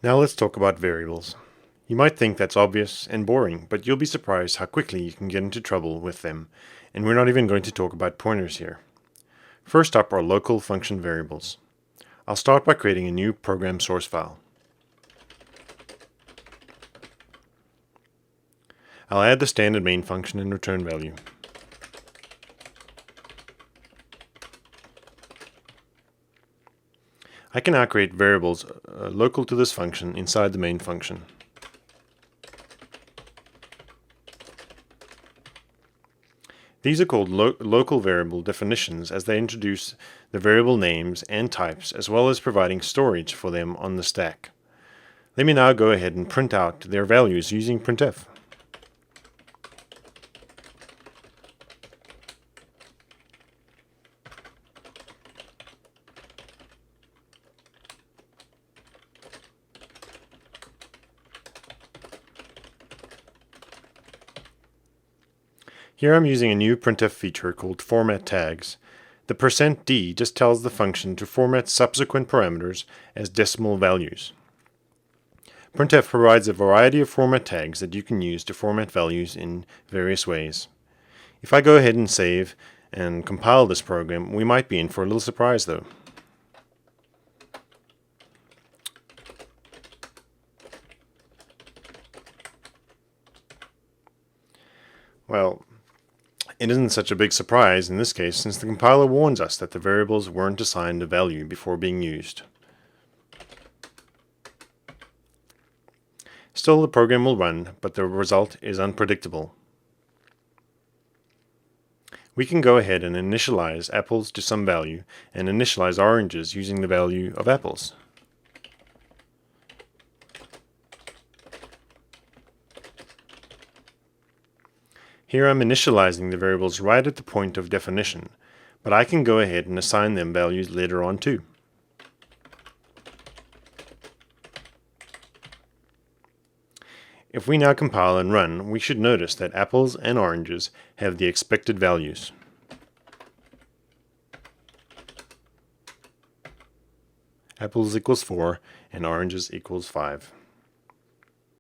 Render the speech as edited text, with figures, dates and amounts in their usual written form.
Now let's talk about variables. You might think that's obvious and boring, but you'll be surprised how quickly you can get into trouble with them, and we're not even going to talk about pointers here. First up are local function variables. I'll start by creating a new program source file. I'll add the standard main function and return value. I can now create variables local to this function inside the main function. These are called local variable definitions as they introduce the variable names and types as well as providing storage for them on the stack. Let me now go ahead and print out their values using printf. Here I'm using a new printf feature called format tags. The %d just tells the function to format subsequent parameters as decimal values. Printf provides a variety of format tags that you can use to format values in various ways. If I go ahead and save and compile this program, we might be in for a little surprise though. Well, it isn't such a big surprise in this case since the compiler warns us that the variables weren't assigned a value before being used. Still, the program will run, but the result is unpredictable. We can go ahead and initialize apples to some value and initialize oranges using the value of apples. Here I'm initializing the variables right at the point of definition, but I can go ahead and assign them values later on too. If we now compile and run, we should notice that apples and oranges have the expected values. Apples equals 4 and oranges equals 5.